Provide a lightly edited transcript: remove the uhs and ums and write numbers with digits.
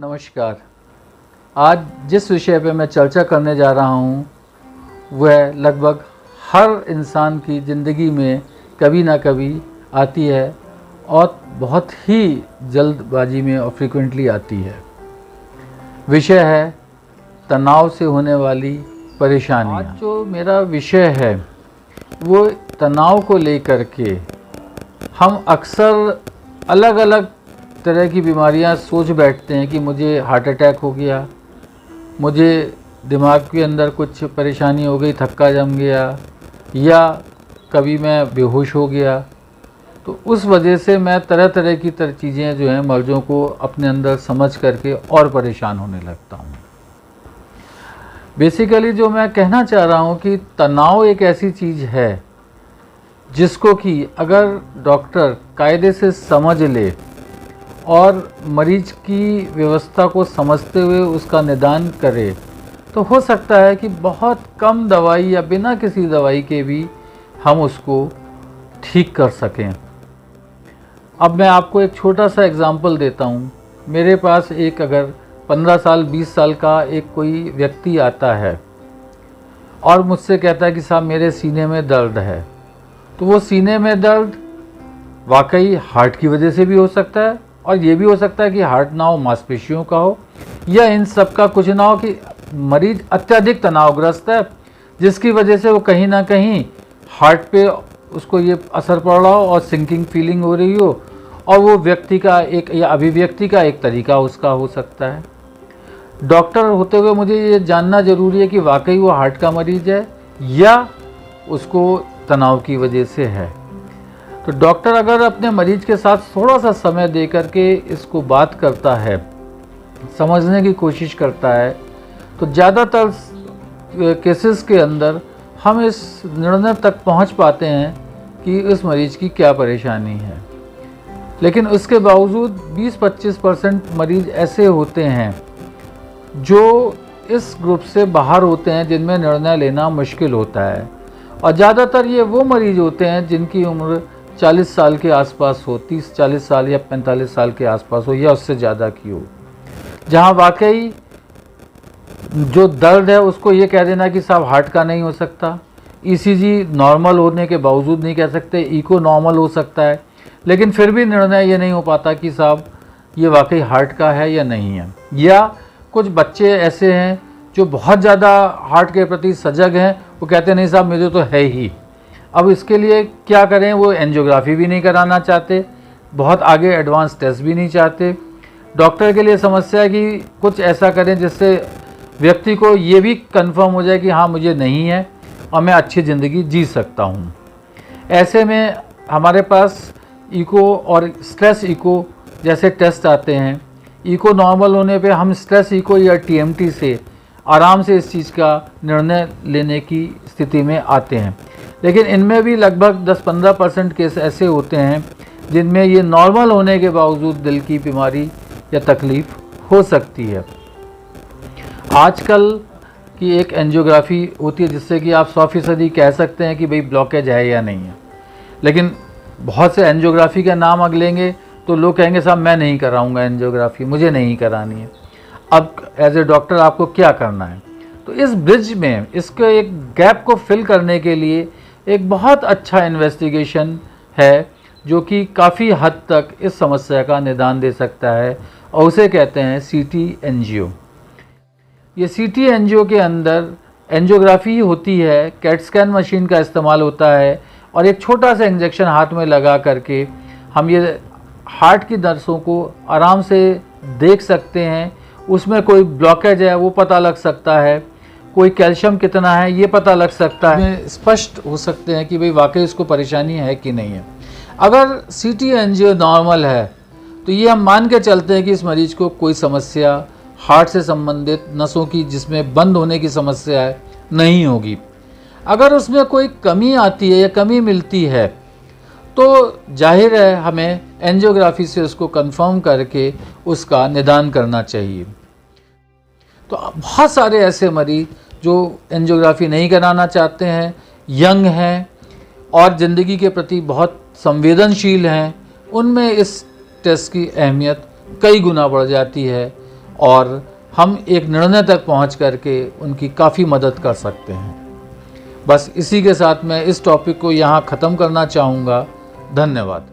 नमस्कार। आज जिस विषय पे मैं चर्चा करने जा रहा हूँ वह लगभग हर इंसान की ज़िंदगी में कभी ना कभी आती है और बहुत ही जल्दबाजी में और फ्रीक्वेंटली आती है। विषय है तनाव से होने वाली परेशानियाँ। आज जो मेरा विषय है वो तनाव को लेकर के हम अक्सर अलग अलग तरह की बीमारियां सोच बैठते हैं कि मुझे हार्ट अटैक हो गया, मुझे दिमाग के अंदर कुछ परेशानी हो गई, थक्का जम गया, या कभी मैं बेहोश हो गया। तो उस वजह से मैं तरह तरह की चीज़ें जो हैं मर्ज़ों को अपने अंदर समझ करके और परेशान होने लगता हूँ। बेसिकली जो मैं कहना चाह रहा हूँ कि तनाव एक ऐसी चीज़ है जिसको कि अगर डॉक्टर कायदे से समझ ले और मरीज की व्यवस्था को समझते हुए उसका निदान करे तो हो सकता है कि बहुत कम दवाई या बिना किसी दवाई के भी हम उसको ठीक कर सकें। अब मैं आपको एक छोटा सा एग्जांपल देता हूँ। मेरे पास एक अगर 15 साल 20 साल का एक कोई व्यक्ति आता है और मुझसे कहता है कि साहब मेरे सीने में दर्द है, तो वो सीने में दर्द वाकई हार्ट की वजह से भी हो सकता है और ये भी हो सकता है कि हार्ट ना हो, मांसपेशियों का हो, या इन सब का कुछ ना हो कि मरीज अत्यधिक तनावग्रस्त है जिसकी वजह से वो कहीं ना कहीं हार्ट पे उसको ये असर पड़ रहा हो और सिंकिंग फीलिंग हो रही हो, और वो व्यक्ति का एक या अभिव्यक्ति का एक तरीका उसका हो सकता है। डॉक्टर होते हुए मुझे ये जानना ज़रूरी है कि वाकई वो हार्ट का मरीज है या उसको तनाव की वजह से है। तो डॉक्टर अगर अपने मरीज के साथ थोड़ा सा समय दे करके इसको बात करता है, समझने की कोशिश करता है, तो ज़्यादातर केसेस के अंदर हम इस निर्णय तक पहुंच पाते हैं कि इस मरीज की क्या परेशानी है। लेकिन उसके बावजूद 20-25% मरीज ऐसे होते हैं जो इस ग्रुप से बाहर होते हैं जिनमें निर्णय लेना मुश्किल होता है, और ज़्यादातर ये वो मरीज होते हैं जिनकी उम्र 40 साल के आसपास हो, 30-40 साल या 45 साल के आसपास हो या उससे ज़्यादा की हो, जहाँ वाकई जो दर्द है उसको ये कह देना कि साहब हार्ट का नहीं हो सकता, ईसीजी नॉर्मल होने के बावजूद नहीं कह सकते, इको नॉर्मल हो सकता है, लेकिन फिर भी निर्णय ये नहीं हो पाता कि साहब ये वाकई हार्ट का है या नहीं है। या कुछ बच्चे ऐसे हैं जो बहुत ज़्यादा हार्ट के प्रति सजग हैं, वो कहते नहीं साहब मुझे तो है ही। अब इसके लिए क्या करें, वो एंजियोग्राफी भी नहीं कराना चाहते, बहुत आगे एडवांस टेस्ट भी नहीं चाहते। डॉक्टर के लिए समस्या है कि कुछ ऐसा करें जिससे व्यक्ति को ये भी कंफर्म हो जाए कि हाँ मुझे नहीं है और मैं अच्छी ज़िंदगी जी सकता हूँ। ऐसे में हमारे पास इको और स्ट्रेस इको जैसे टेस्ट आते हैं। इको नॉर्मल होने पे हम स्ट्रेस इको या टीएमटी से आराम से इस चीज़ का निर्णय लेने की स्थिति में आते हैं, लेकिन इनमें भी लगभग 10-15% केस ऐसे होते हैं जिनमें ये नॉर्मल होने के बावजूद दिल की बीमारी या तकलीफ़ हो सकती है। आजकल की एक एंजियोग्राफी होती है जिससे कि आप 100% कह सकते हैं कि भाई ब्लॉकेज है या नहीं है, लेकिन बहुत से एंजियोग्राफी का नाम अगर लेंगे तो लोग कहेंगे साहब मैं नहीं कराऊंगा एंजियोग्राफी, मुझे नहीं करानी है। अब एज ए डॉक्टर आपको क्या करना है? तो इस ब्रिज में इसके एक गैप को फिल करने के लिए एक बहुत अच्छा इन्वेस्टिगेशन है जो कि काफ़ी हद तक इस समस्या का निदान दे सकता है, और उसे कहते हैं सीटी एंजियो। ये सीटी एंजियो के अंदर एंजियोग्राफी होती है, कैट स्कैन मशीन का इस्तेमाल होता है, और एक छोटा सा इंजेक्शन हाथ में लगा करके हम ये हार्ट की नसों को आराम से देख सकते हैं। उसमें कोई ब्लॉकेज है वो पता लग सकता है, कोई कैल्शियम कितना है ये पता लग सकता है, स्पष्ट हो सकते हैं कि भाई वाकई इसको परेशानी है कि नहीं है। अगर सीटी एंजियो नॉर्मल है तो ये हम मान के चलते हैं कि इस मरीज को कोई समस्या हार्ट से संबंधित नसों की जिसमें बंद होने की समस्या है नहीं होगी। अगर उसमें कोई कमी आती है या कमी मिलती है तो जाहिर है हमें एंजियोग्राफी से उसको कंफर्म करके उसका निदान करना चाहिए। तो बहुत सारे ऐसे मरीज जो एंजियोग्राफी नहीं कराना चाहते हैं, यंग हैं और ज़िंदगी के प्रति बहुत संवेदनशील हैं, उनमें इस टेस्ट की अहमियत कई गुना बढ़ जाती है। और हम एक निर्णय तक पहुंच करके उनकी काफ़ी मदद कर सकते हैं। बस इसी के साथ मैं इस टॉपिक को यहाँ ख़त्म करना चाहूँगा। धन्यवाद।